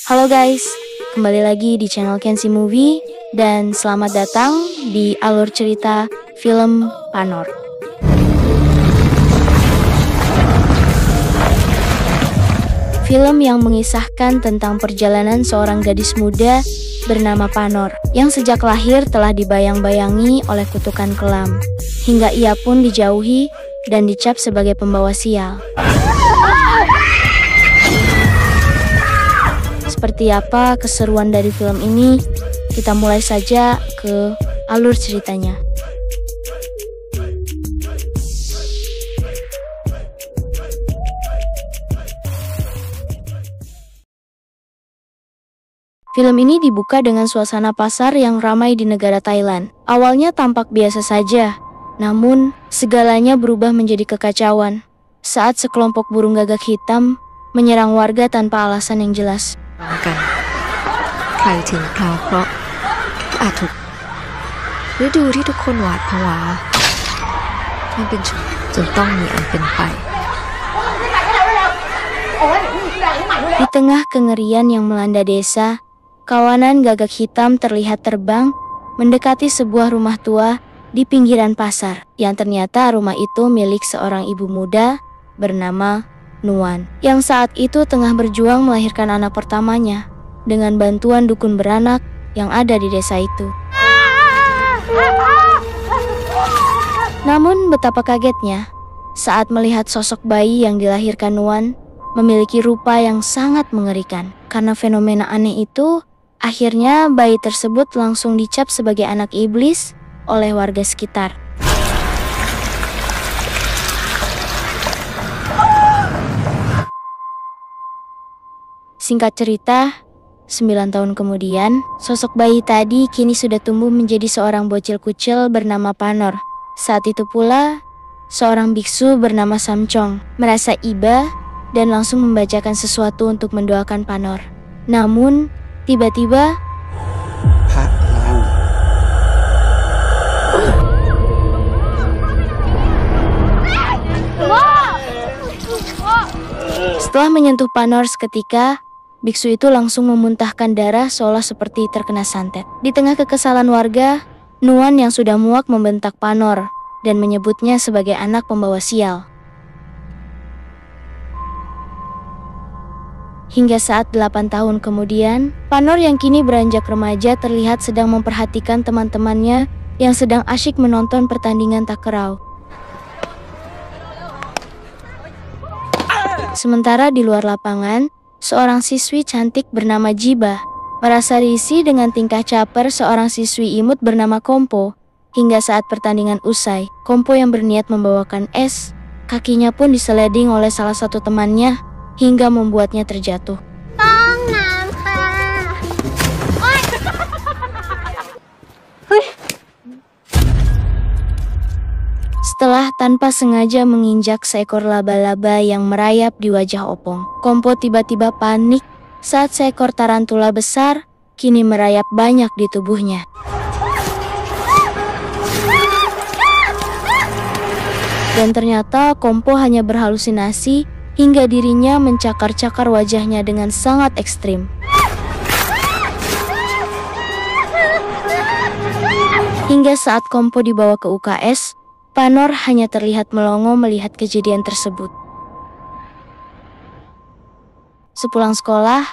Halo guys, kembali lagi di channel Kensi Movie dan selamat datang di alur cerita film Panor. Film yang mengisahkan tentang perjalanan seorang gadis muda bernama Panor yang sejak lahir telah dibayang-bayangi oleh kutukan kelam, hingga ia pun dijauhi dan dicap sebagai pembawa sial. Seperti apa keseruan dari film ini? Kita mulai saja ke alur ceritanya. Film ini dibuka dengan suasana pasar yang ramai di negara Thailand. Awalnya tampak biasa saja, namun segalanya berubah menjadi kekacauan saat sekelompok burung gagak hitam menyerang warga tanpa alasan yang jelas. กันใครถึงคราวเคราะห์อาจถูกฤดูที่ทุกคนหวาดผวามันเป็นช่วงจนต้องมีอันเป็นไป Di tengah kengerian yang melanda desa, kawanan gagak hitam terlihat terbang mendekati sebuah rumah tua di pinggiran pasar, yang ternyata rumah itu milik seorang ibu muda bernama Nuan, yang saat itu tengah berjuang melahirkan anak pertamanya dengan bantuan dukun beranak yang ada di desa itu. Namun betapa kagetnya saat melihat sosok bayi yang dilahirkan Nuan memiliki rupa yang sangat mengerikan. Karena fenomena aneh itu, akhirnya bayi tersebut langsung dicap sebagai anak iblis oleh warga sekitar. Singkat cerita, 9 tahun kemudian, sosok bayi tadi kini sudah tumbuh menjadi seorang bocil kucil bernama Panor. Saat itu pula, seorang biksu bernama Samchong merasa iba dan langsung membacakan sesuatu untuk mendoakan Panor. Namun, tiba-tiba setelah menyentuh Panor seketika, biksu itu langsung memuntahkan darah seolah seperti terkena santet. Di tengah kekesalan warga, Nuan yang sudah muak membentak Panor dan menyebutnya sebagai anak pembawa sial. Hingga saat 8 tahun kemudian, Panor yang kini beranjak remaja terlihat sedang memperhatikan teman-temannya yang sedang asyik menonton pertandingan takraw. Sementara di luar lapangan, seorang siswi cantik bernama Jiba merasa risih dengan tingkah caper seorang siswi imut bernama Kompo. Hingga saat pertandingan usai, Kompo yang berniat membawakan es, kakinya pun diseleding oleh salah satu temannya hingga membuatnya terjatuh. Setelah tanpa sengaja menginjak seekor laba-laba yang merayap di wajah Opong, Kompo tiba-tiba panik saat seekor tarantula besar kini merayap banyak di tubuhnya. Dan ternyata Kompo hanya berhalusinasi hingga dirinya mencakar-cakar wajahnya dengan sangat ekstrim. Hingga saat Kompo dibawa ke UKS, Panor hanya terlihat melongo melihat kejadian tersebut. Sepulang sekolah,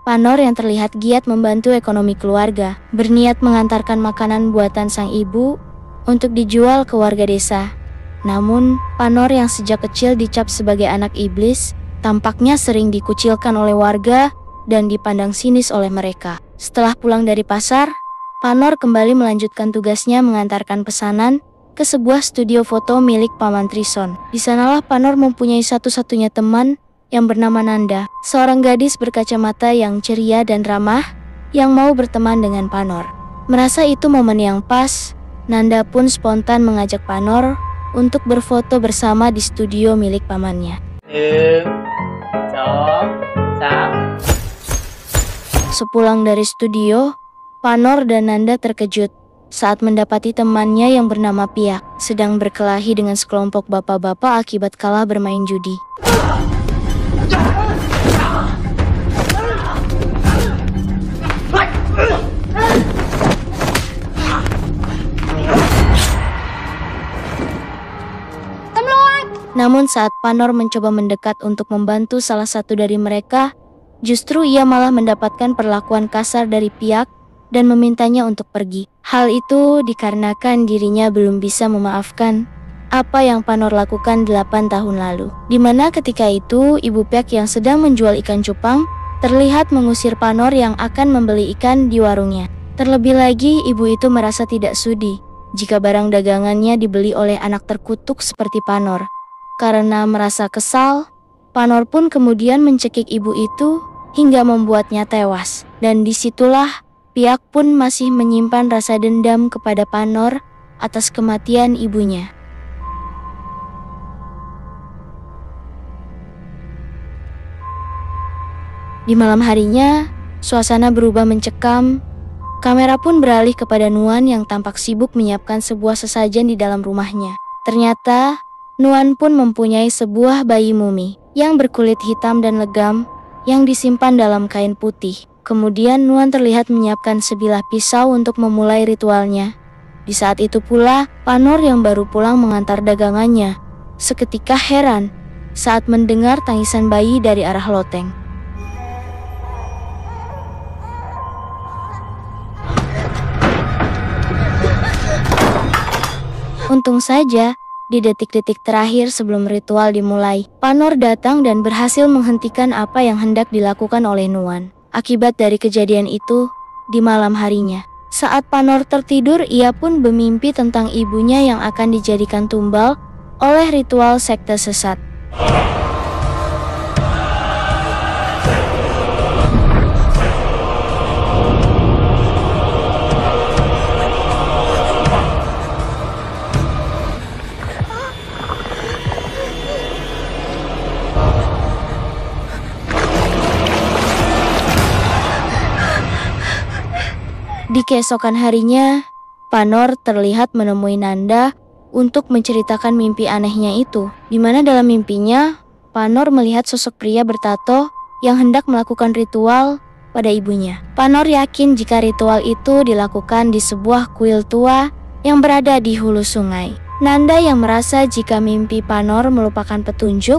Panor yang terlihat giat membantu ekonomi keluarga, berniat mengantarkan makanan buatan sang ibu untuk dijual ke warga desa. Namun, Panor yang sejak kecil dicap sebagai anak iblis, tampaknya sering dikucilkan oleh warga dan dipandang sinis oleh mereka. Setelah pulang dari pasar, Panor kembali melanjutkan tugasnya mengantarkan pesanan ke sebuah studio foto milik Paman Trison. Di sanalah Panor mempunyai satu-satunya teman yang bernama Nanda, seorang gadis berkacamata yang ceria dan ramah yang mau berteman dengan Panor. Merasa itu momen yang pas, Nanda pun spontan mengajak Panor untuk berfoto bersama di studio milik pamannya. 1, 2, 3 Sepulang dari studio, Panor dan Nanda terkejut saat mendapati temannya yang bernama Piak sedang berkelahi dengan sekelompok bapak-bapak akibat kalah bermain judi. Namun saat Panor mencoba mendekat untuk membantu salah satu dari mereka, justru ia malah mendapatkan perlakuan kasar dari Piak dan memintanya untuk pergi. Hal itu dikarenakan dirinya belum bisa memaafkan apa yang Panor lakukan 8 tahun lalu. Di mana ketika itu Ibu Piak yang sedang menjual ikan cupang terlihat mengusir Panor yang akan membeli ikan di warungnya. Terlebih lagi ibu itu merasa tidak sudi jika barang dagangannya dibeli oleh anak terkutuk seperti Panor. Karena merasa kesal, Panor pun kemudian mencekik ibu itu hingga membuatnya tewas. Dan disitulah Piak pun masih menyimpan rasa dendam kepada Panor atas kematian ibunya. Di malam harinya, suasana berubah mencekam. Kamera pun beralih kepada Nuan yang tampak sibuk menyiapkan sebuah sesajen di dalam rumahnya. Ternyata, Nuan pun mempunyai sebuah bayi mumi yang berkulit hitam dan legam yang disimpan dalam kain putih. Kemudian Nuan terlihat menyiapkan sebilah pisau untuk memulai ritualnya. Di saat itu pula, Panor yang baru pulang mengantar dagangannya seketika heran saat mendengar tangisan bayi dari arah loteng. Untung saja, di detik-detik terakhir sebelum ritual dimulai, Panor datang dan berhasil menghentikan apa yang hendak dilakukan oleh Nuan. Akibat dari kejadian itu, di malam harinya, saat Panor tertidur, ia pun bermimpi tentang ibunya yang akan dijadikan tumbal oleh ritual sekte sesat. Di keesokan harinya, Panor terlihat menemui Nanda untuk menceritakan mimpi anehnya itu, di mana dalam mimpinya, Panor melihat sosok pria bertato yang hendak melakukan ritual pada ibunya. Panor yakin jika ritual itu dilakukan di sebuah kuil tua yang berada di hulu sungai. Nanda yang merasa jika mimpi Panor merupakan petunjuk,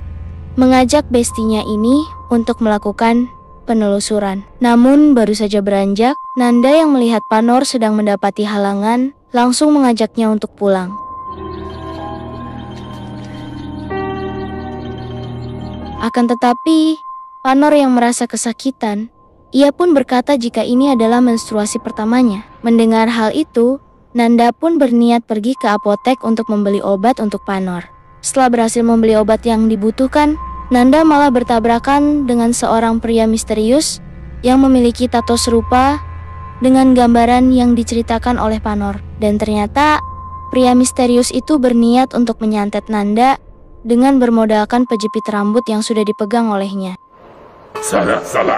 mengajak bestinya ini untuk melakukan penelusuran. Namun baru saja beranjak, Nanda yang melihat Panor sedang mendapati halangan, langsung mengajaknya untuk pulang. Akan tetapi, Panor yang merasa kesakitan, ia pun berkata jika ini adalah menstruasi pertamanya. Mendengar hal itu, Nanda pun berniat pergi ke apotek untuk membeli obat untuk Panor. Setelah berhasil membeli obat yang dibutuhkan, Nanda malah bertabrakan dengan seorang pria misterius yang memiliki tato serupa dengan gambaran yang diceritakan oleh Panor. Dan ternyata pria misterius itu berniat untuk menyantet Nanda dengan bermodalkan pejepit rambut yang sudah dipegang olehnya. Salah.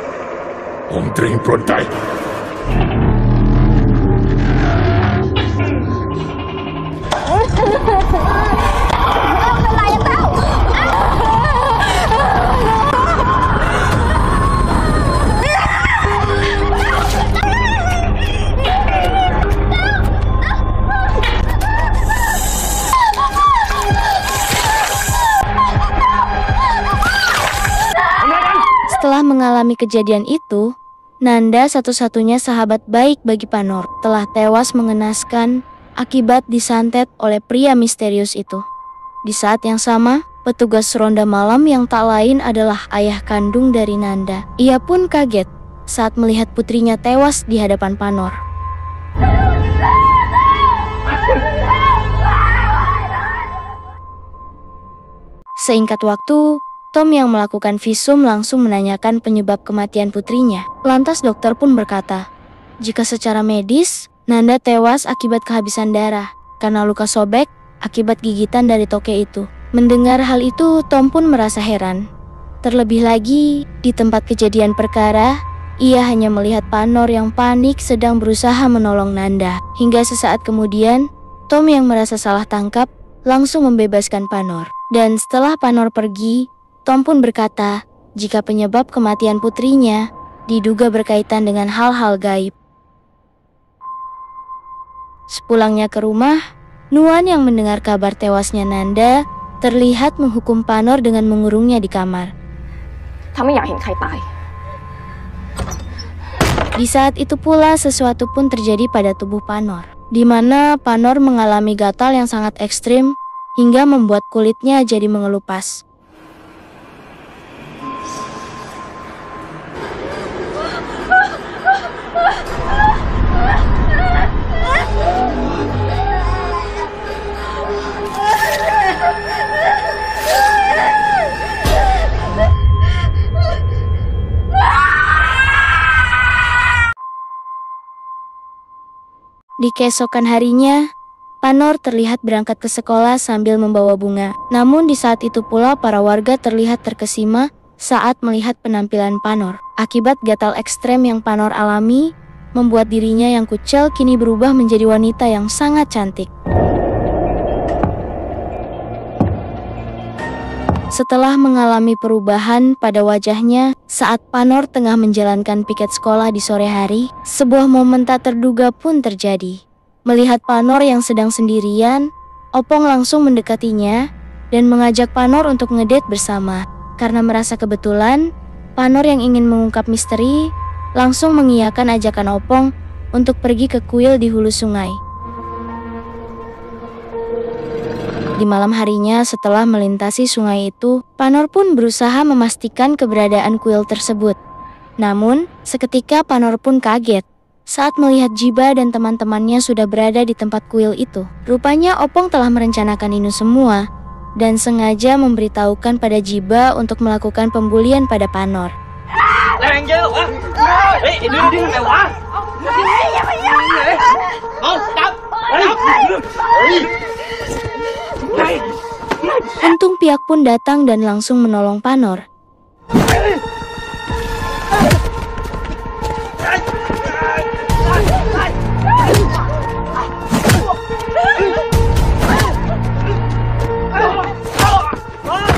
Om Tring Prontai. Setelah mengalami kejadian itu, Nanda satu-satunya sahabat baik bagi Panor telah tewas mengenaskan akibat disantet oleh pria misterius itu. Di saat yang sama, petugas ronda malam yang tak lain adalah ayah kandung dari Nanda. Ia pun kaget saat melihat putrinya tewas di hadapan Panor. Seingat waktu, Tom yang melakukan visum langsung menanyakan penyebab kematian putrinya. Lantas dokter pun berkata, jika secara medis, Nanda tewas akibat kehabisan darah karena luka sobek akibat gigitan dari toke itu. Mendengar hal itu, Tom pun merasa heran. Terlebih lagi, di tempat kejadian perkara, ia hanya melihat Panor yang panik sedang berusaha menolong Nanda. Hingga sesaat kemudian, Tom yang merasa salah tangkap langsung membebaskan Panor. Dan setelah Panor pergi, Tom pun berkata jika penyebab kematian putrinya diduga berkaitan dengan hal-hal gaib. Sepulangnya ke rumah, Nuan yang mendengar kabar tewasnya Nanda terlihat menghukum Panor dengan mengurungnya di kamar. 他ไม่อยากเห็นใครตาย Di saat itu pula sesuatu pun terjadi pada tubuh Panor, di mana Panor mengalami gatal yang sangat ekstrim hingga membuat kulitnya jadi mengelupas. Di keesokan harinya, Panor terlihat berangkat ke sekolah sambil membawa bunga. Namun di saat itu pula para warga terlihat terkesima saat melihat penampilan Panor. Akibat gatal ekstrem yang Panor alami, membuat dirinya yang kucel kini berubah menjadi wanita yang sangat cantik. Setelah mengalami perubahan pada wajahnya saat Panor tengah menjalankan piket sekolah di sore hari, sebuah momen tak terduga pun terjadi. Melihat Panor yang sedang sendirian, Opong langsung mendekatinya dan mengajak Panor untuk ngedate bersama. Karena merasa kebetulan, Panor yang ingin mengungkap misteri langsung mengiyakan ajakan Opong untuk pergi ke kuil di hulu sungai. Di malam harinya setelah melintasi sungai itu, Panor pun berusaha memastikan keberadaan kuil tersebut. Namun, seketika Panor pun kaget saat melihat Jiba dan teman-temannya sudah berada di tempat kuil itu. Rupanya Opong telah merencanakan ini semua dan sengaja memberitahukan pada Jiba untuk melakukan pembulian pada Panor. Untung pihak pun datang dan langsung menolong Panor.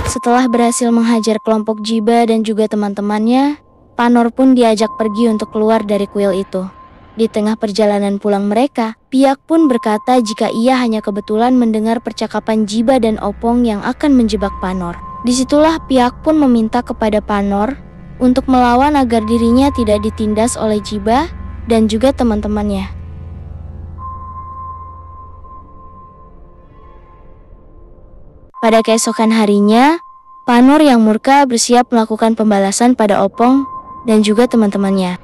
Setelah berhasil menghajar kelompok Jiba dan juga teman-temannya, Panor pun diajak pergi untuk keluar dari kuil itu. Di tengah perjalanan pulang mereka, pihak pun berkata jika ia hanya kebetulan mendengar percakapan Jiba dan Opong yang akan menjebak Panor. Disitulah pihak pun meminta kepada Panor untuk melawan agar dirinya tidak ditindas oleh Jiba dan juga teman-temannya. Pada keesokan harinya, Panor yang murka bersiap melakukan pembalasan pada Opong dan juga teman-temannya.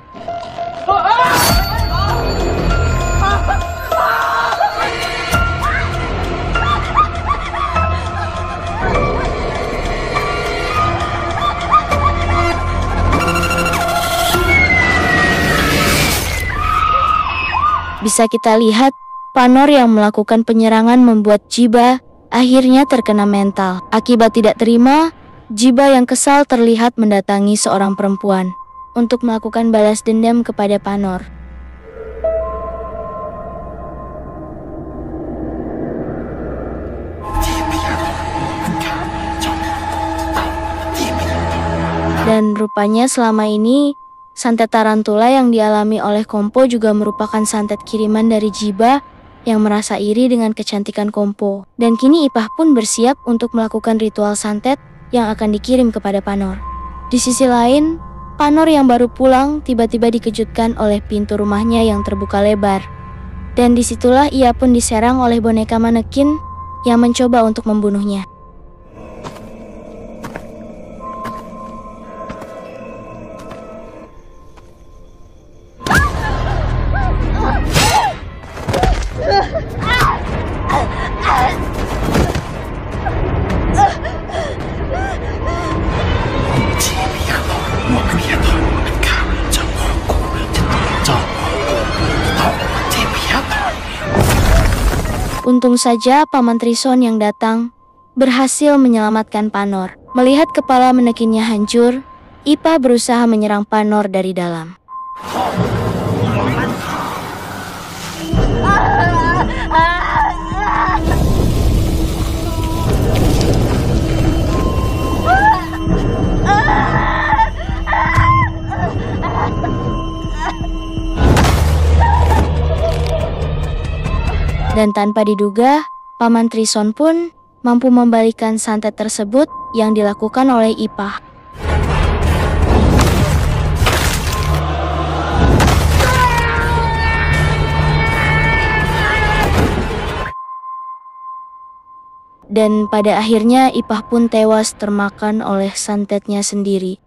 Bisa kita lihat, Panor yang melakukan penyerangan membuat Jiba akhirnya terkena mental. Akibat tidak terima, Jiba yang kesal terlihat mendatangi seorang perempuan untuk melakukan balas dendam kepada Panor. Dan rupanya selama ini santet tarantula yang dialami oleh Kompo juga merupakan santet kiriman dari Jiba yang merasa iri dengan kecantikan Kompo. Dan kini Ipah pun bersiap untuk melakukan ritual santet yang akan dikirim kepada Panor. Di sisi lain, Panor yang baru pulang tiba-tiba dikejutkan oleh pintu rumahnya yang terbuka lebar. Dan disitulah ia pun diserang oleh boneka manekin yang mencoba untuk membunuhnya. Untung saja Paman Trison yang datang berhasil menyelamatkan Panor. Melihat kepala manekinnya hancur, Ipah berusaha menyerang Panor dari dalam. Dan tanpa diduga, Paman Trison pun mampu membalikan santet tersebut yang dilakukan oleh Ipah. Dan pada akhirnya Ipah pun tewas termakan oleh santetnya sendiri.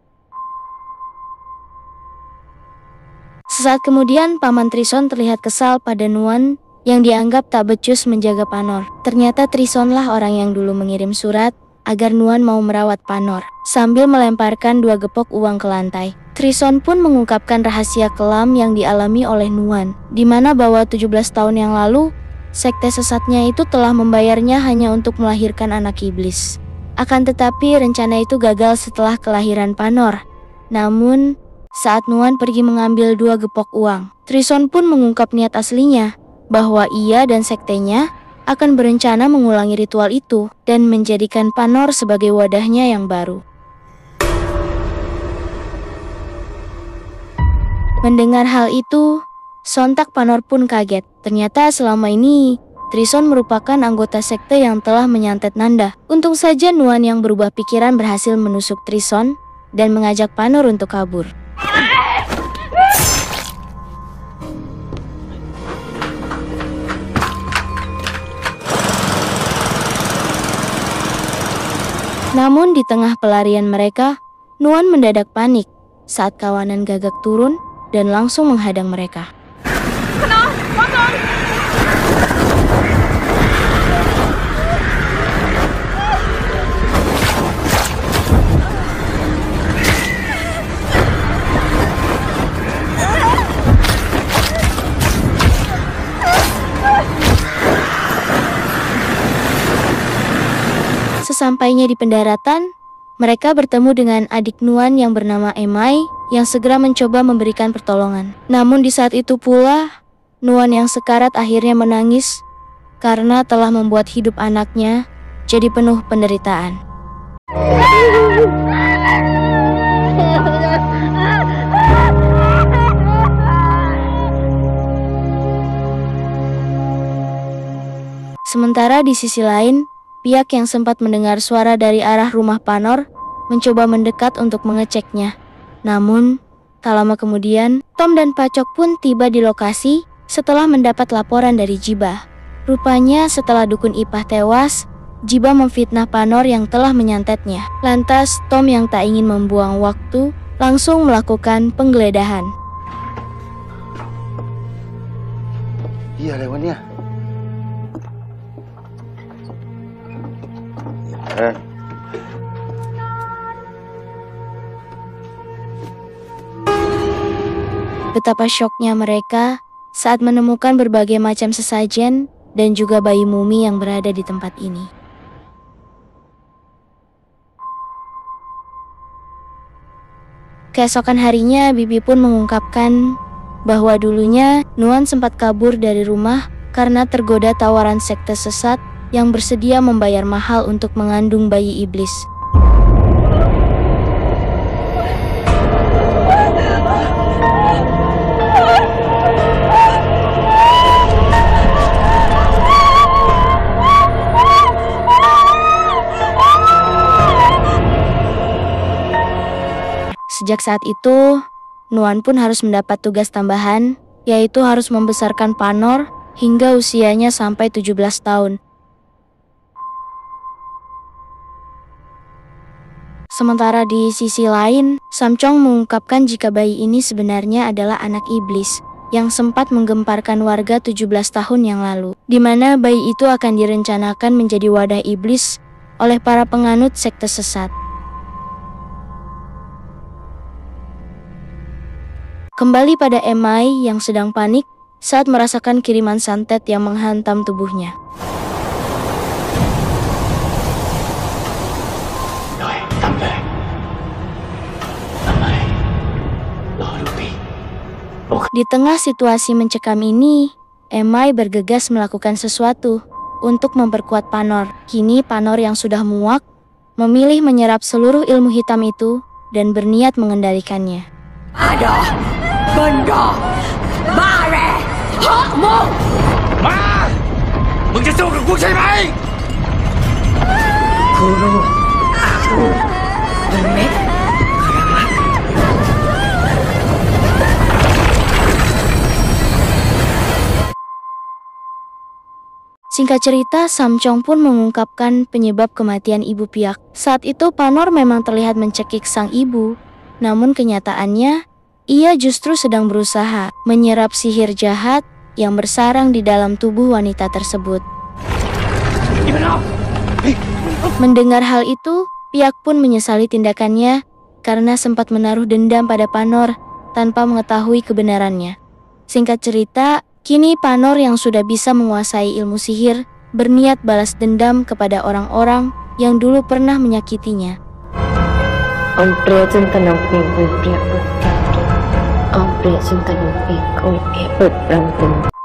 Sesaat kemudian Paman Trison terlihat kesal pada Nuan yang dianggap tak becus menjaga Panor. Ternyata Trisonlah orang yang dulu mengirim surat agar Nuan mau merawat Panor, sambil melemparkan 2 gepok uang ke lantai. Trison pun mengungkapkan rahasia kelam yang dialami oleh Nuan, di mana bahwa 17 tahun yang lalu sekte sesatnya itu telah membayarnya hanya untuk melahirkan anak iblis. Akan tetapi rencana itu gagal setelah kelahiran Panor. Namun, saat Nuan pergi mengambil 2 gepok uang, Trison pun mengungkap niat aslinya, bahwa ia dan sektenya akan berencana mengulangi ritual itu dan menjadikan Panor sebagai wadahnya yang baru. Mendengar hal itu, sontak Panor pun kaget. Ternyata selama ini, Trison merupakan anggota sekte yang telah menyantet Nanda. Untung saja Nuan yang berubah pikiran berhasil menusuk Trison dan mengajak Panor untuk kabur. Namun di tengah pelarian mereka, Nuan mendadak panik saat kawanan gagak turun dan langsung menghadang mereka. Sesampainya di pendaratan, mereka bertemu dengan adik Nuan yang bernama Emai yang segera mencoba memberikan pertolongan. Namun di saat itu pula, Nuan yang sekarat akhirnya menangis karena telah membuat hidup anaknya jadi penuh penderitaan. Sementara di sisi lain, pihak yang sempat mendengar suara dari arah rumah Panor mencoba mendekat untuk mengeceknya. Namun, tak lama kemudian, Tom dan Pacok pun tiba di lokasi setelah mendapat laporan dari Jiba. Rupanya setelah dukun Ipah tewas, Jiba memfitnah Panor yang telah menyantetnya. Lantas, Tom yang tak ingin membuang waktu langsung melakukan penggeledahan. Iya, lewatnya. Betapa syoknya mereka saat menemukan berbagai macam sesajen dan juga bayi mumi yang berada di tempat ini. Keesokan harinya, Bibi pun mengungkapkan bahwa dulunya Nuan sempat kabur dari rumah karena tergoda tawaran sekte sesat yang bersedia membayar mahal untuk mengandung bayi iblis. Sejak saat itu, Nuan pun harus mendapat tugas tambahan, yaitu harus membesarkan Panor hingga usianya sampai 17 tahun. Sementara di sisi lain, Samcong mengungkapkan jika bayi ini sebenarnya adalah anak iblis yang sempat menggemparkan warga 17 tahun yang lalu, di mana bayi itu akan direncanakan menjadi wadah iblis oleh para penganut sekte sesat. Kembali pada Emai yang sedang panik saat merasakan kiriman santet yang menghantam tubuhnya. Di tengah situasi mencekam ini, Emai bergegas melakukan sesuatu untuk memperkuat Panor. Kini Panor yang sudah muak memilih menyerap seluruh ilmu hitam itu dan berniat mengendalikannya. Ada benda bare hakmu. Ma, menjadi gua saya baik. Guru, Aduh, Remek, Karamat. Singkat cerita, Samcong pun mengungkapkan penyebab kematian ibu Piak. Saat itu Panor memang terlihat mencekik sang ibu, namun kenyataannya ia justru sedang berusaha menyerap sihir jahat yang bersarang di dalam tubuh wanita tersebut. Mendengar hal itu, Piak pun menyesali tindakannya karena sempat menaruh dendam pada Panor tanpa mengetahui kebenarannya. Singkat cerita, kini Panor yang sudah bisa menguasai ilmu sihir berniat balas dendam kepada orang-orang yang dulu pernah menyakitinya.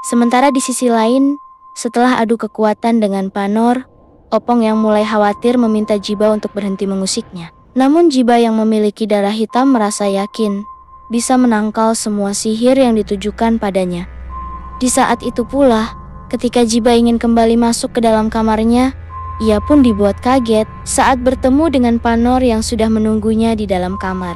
Sementara di sisi lain, setelah adu kekuatan dengan Panor, Opong yang mulai khawatir meminta Jiba untuk berhenti mengusiknya. Namun Jiba yang memiliki darah hitam merasa yakin bisa menangkal semua sihir yang ditujukan padanya. Di saat itu pula, ketika Jiba ingin kembali masuk ke dalam kamarnya, ia pun dibuat kaget saat bertemu dengan Panor yang sudah menunggunya di dalam kamar.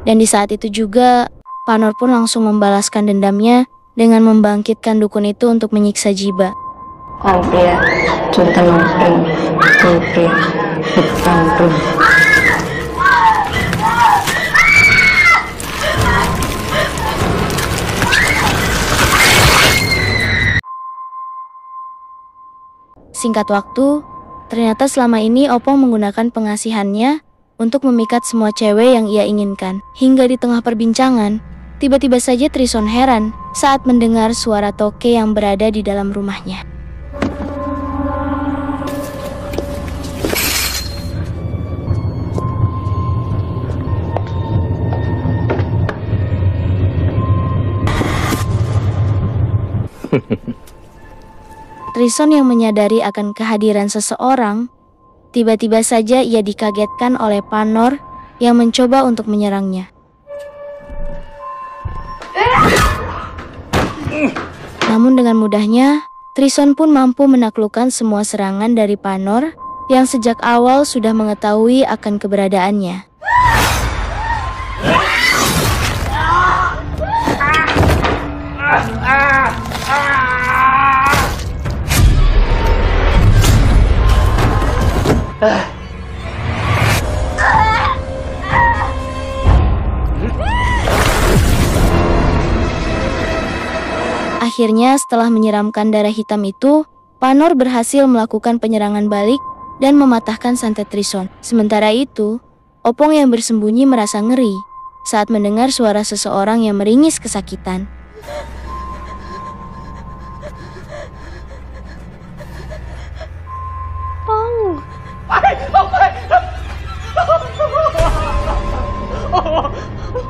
Dan di saat itu juga, Panor pun langsung membalaskan dendamnya dengan membangkitkan dukun itu untuk menyiksa Jiba. Singkat waktu, ternyata selama ini Opong menggunakan pengasihannya untuk memikat semua cewek yang ia inginkan. Hingga di tengah perbincangan, tiba-tiba saja Trison heran saat mendengar suara Toke yang berada di dalam rumahnya. Trison yang menyadari akan kehadiran seseorang, tiba-tiba saja ia dikagetkan oleh Panor yang mencoba untuk menyerangnya. Namun dengan mudahnya, Trison pun mampu menaklukkan semua serangan dari Panor yang sejak awal sudah mengetahui akan keberadaannya. Akhirnya setelah menyiramkan darah hitam itu, Panor berhasil melakukan penyerangan balik dan mematahkan santet Trison. Sementara itu, Opong yang bersembunyi merasa ngeri saat mendengar suara seseorang yang meringis kesakitan.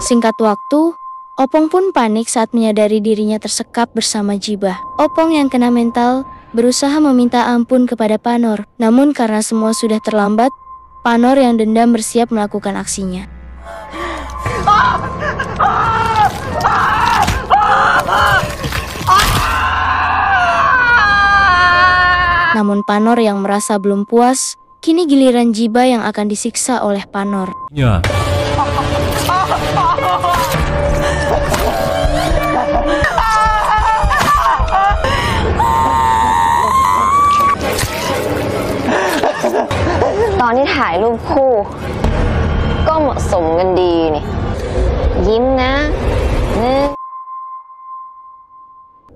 Singkat waktu, Opong pun panik saat menyadari dirinya tersekap bersama Jiba. Opong yang kena mental berusaha meminta ampun kepada Panor. Namun karena semua sudah terlambat, Panor yang dendam bersiap melakukan aksinya. Namun Panor yang merasa belum puas, kini giliran Jiba yang akan disiksa oleh Panor. Ya.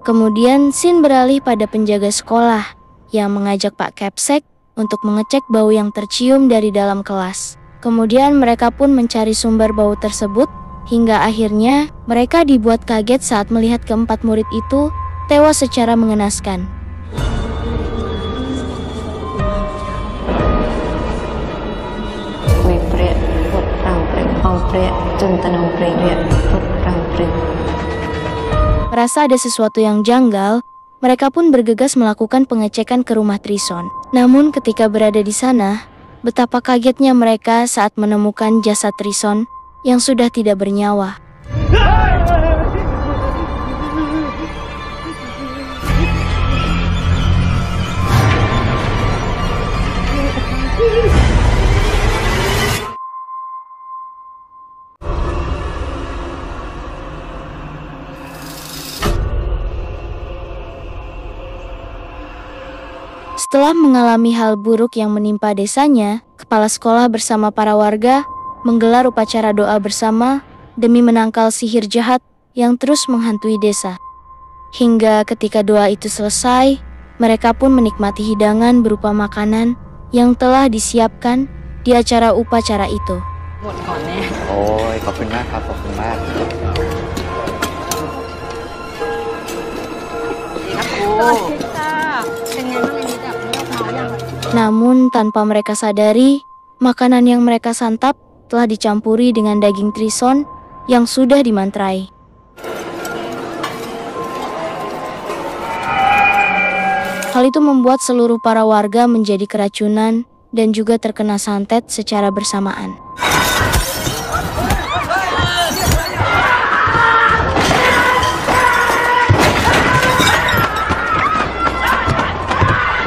Kemudian scene beralih pada penjaga sekolah yang mengajak Pak Kepsek untuk mengecek bau yang tercium dari dalam kelas. Kemudian mereka pun mencari sumber bau tersebut, hingga akhirnya mereka dibuat kaget saat melihat keempat murid itu tewas secara mengenaskan. Merasa ada sesuatu yang janggal, mereka pun bergegas melakukan pengecekan ke rumah Trison. Namun ketika berada di sana, betapa kagetnya mereka saat menemukan jasad Trison yang sudah tidak bernyawa. Setelah mengalami hal buruk yang menimpa desanya, kepala sekolah bersama para warga menggelar upacara doa bersama demi menangkal sihir jahat yang terus menghantui desa. Hingga ketika doa itu selesai, mereka pun menikmati hidangan berupa makanan yang telah disiapkan di acara upacara itu. หมดก่อนแน่ โอ้ยขอบคุณมากครับ ขอบคุณมาก Namun tanpa mereka sadari, makanan yang mereka santap telah dicampuri dengan daging trison yang sudah dimantrai. Hal itu membuat seluruh para warga menjadi keracunan dan juga terkena santet secara bersamaan.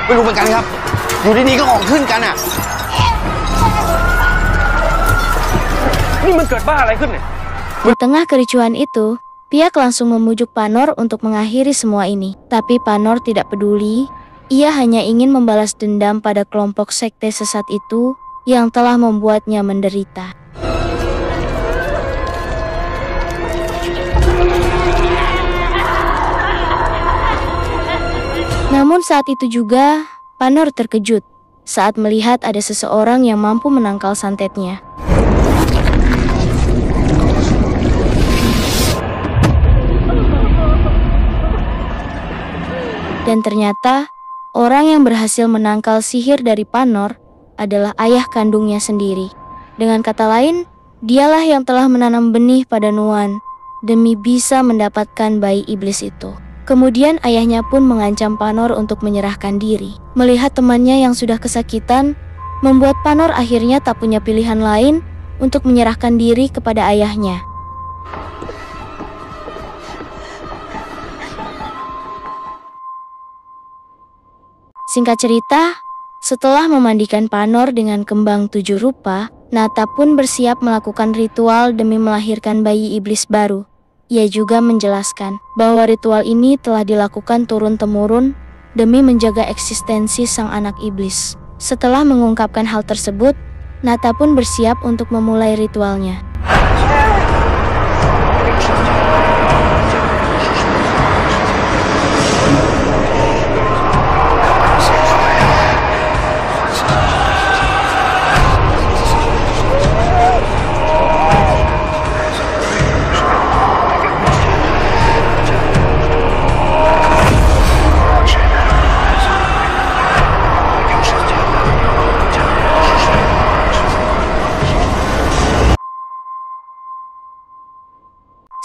ไม่รู้เหมือนกันครับ อยู่ดีๆก็ของขึ้นกันอ่ะ นี่มันเกิดบ้าอะไรขึ้นเนี่ย Di tengah kericuhan itu, pihak langsung memujuk Panor untuk mengakhiri semua ini. Tapi Panor tidak peduli, ia hanya ingin membalas dendam pada kelompok sekte sesat itu yang telah membuatnya menderita. Namun saat itu juga, Panor terkejut saat melihat ada seseorang yang mampu menangkal santetnya. Dan ternyata, orang yang berhasil menangkal sihir dari Panor adalah ayah kandungnya sendiri. Dengan kata lain, dialah yang telah menanam benih pada Nuan demi bisa mendapatkan bayi iblis itu. Kemudian ayahnya pun mengancam Panor untuk menyerahkan diri. Melihat temannya yang sudah kesakitan, membuat Panor akhirnya tak punya pilihan lain untuk menyerahkan diri kepada ayahnya. Singkat cerita, setelah memandikan Panor dengan kembang 7 rupa, Nata pun bersiap melakukan ritual demi melahirkan bayi iblis baru. Ia juga menjelaskan bahwa ritual ini telah dilakukan turun-temurun demi menjaga eksistensi sang anak iblis. Setelah mengungkapkan hal tersebut, Nata pun bersiap untuk memulai ritualnya.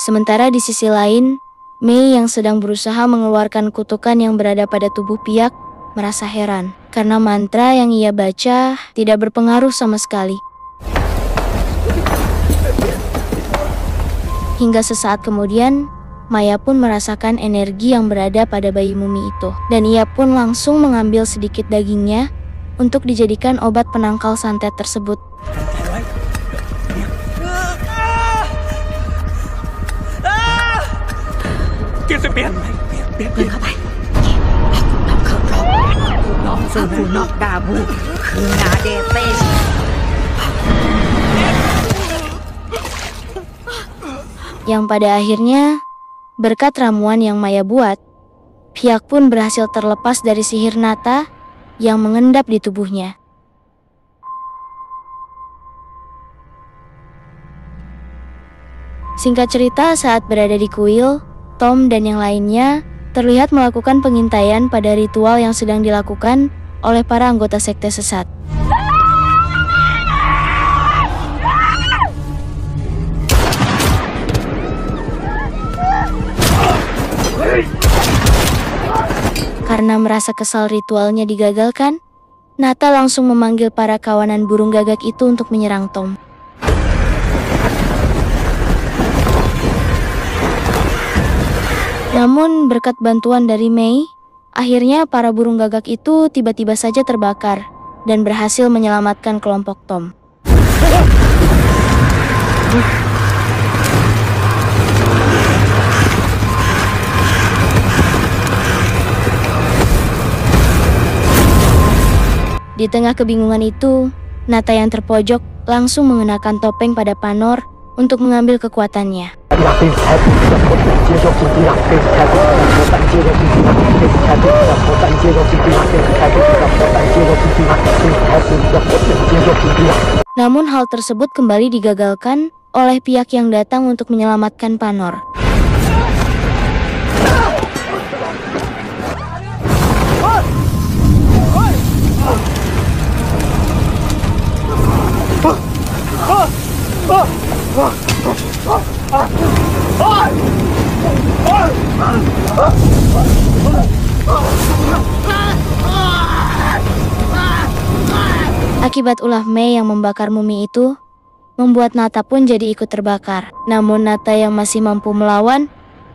Sementara di sisi lain, Mei yang sedang berusaha mengeluarkan kutukan yang berada pada tubuh Piak merasa heran karena mantra yang ia baca tidak berpengaruh sama sekali. Hingga sesaat kemudian, Maya pun merasakan energi yang berada pada bayi mumi itu, dan ia pun langsung mengambil sedikit dagingnya untuk dijadikan obat penangkal santet tersebut. Yang pada akhirnya, berkat ramuan yang Maya buat, Piak pun berhasil terlepas dari sihir Nata yang mengendap di tubuhnya. Singkat cerita, saat berada di kuil, Tom dan yang lainnya terlihat melakukan pengintaian pada ritual yang sedang dilakukan oleh para anggota sekte sesat. Karena merasa kesal ritualnya digagalkan, Nata langsung memanggil para kawanan burung gagak itu untuk menyerang Tom. Namun berkat bantuan dari Mei, akhirnya para burung gagak itu tiba-tiba saja terbakar dan berhasil menyelamatkan kelompok Tom. Di tengah kebingungan itu, Nata yang terpojok langsung mengenakan topeng pada Panor untuk mengambil kekuatannya. Namun hal tersebut kembali digagalkan oleh pihak yang datang untuk menyelamatkan Panor. Akibat ulah Mei yang membakar mumi itu, membuat Nata pun jadi ikut terbakar. Namun Nata yang masih mampu melawan,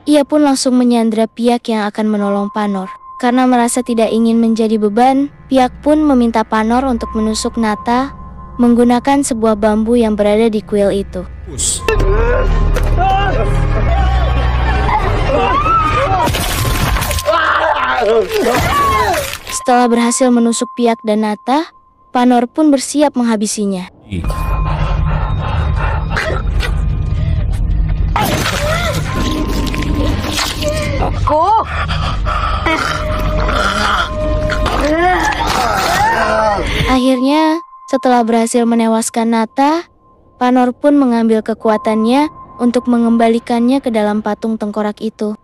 ia pun langsung menyandra pihak yang akan menolong Panor. Karena merasa tidak ingin menjadi beban, pihak pun meminta Panor untuk menusuk Nata menggunakan sebuah bambu yang berada di kuil itu. Setelah berhasil menusuk pihak dan Nata, Panor pun bersiap menghabisinya. Akhirnya, setelah berhasil menewaskan Nata, Panor pun mengambil kekuatannya untuk mengembalikannya ke dalam patung tengkorak itu.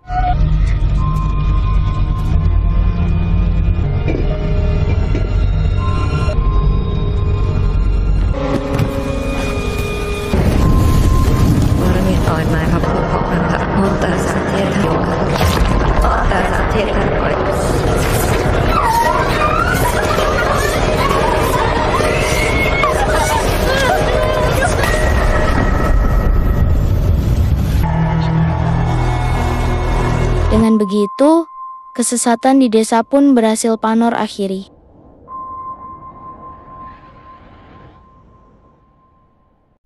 Dengan begitu, kesesatan di desa pun berhasil Panor akhiri.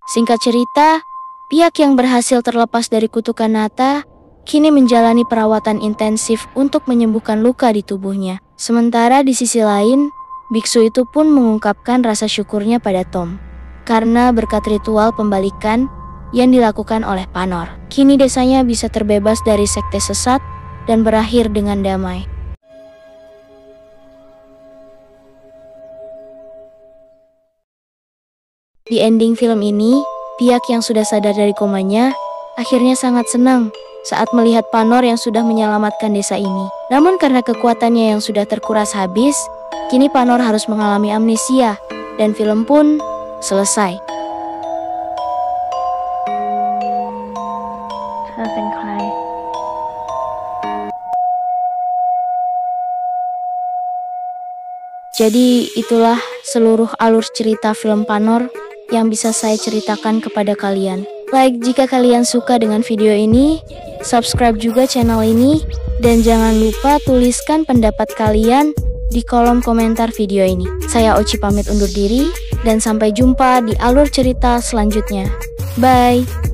Singkat cerita, pihak yang berhasil terlepas dari kutukan Nata kini menjalani perawatan intensif untuk menyembuhkan luka di tubuhnya. Sementara di sisi lain, biksu itu pun mengungkapkan rasa syukurnya pada Tom karena berkat ritual pembalikan yang dilakukan oleh Panor. Kini desanya bisa terbebas dari sekte sesat dan berakhir dengan damai. Di ending film ini, pihak yang sudah sadar dari komanya akhirnya sangat senang saat melihat Panor yang sudah menyelamatkan desa ini. Namun karena kekuatannya yang sudah terkuras habis, kini Panor harus mengalami amnesia dan film pun selesai. Jadi itulah seluruh alur cerita film Panor yang bisa saya ceritakan kepada kalian. Like jika kalian suka dengan video ini, subscribe juga channel ini, dan jangan lupa tuliskan pendapat kalian di kolom komentar video ini. Saya Oci pamit undur diri, dan sampai jumpa di alur cerita selanjutnya. Bye!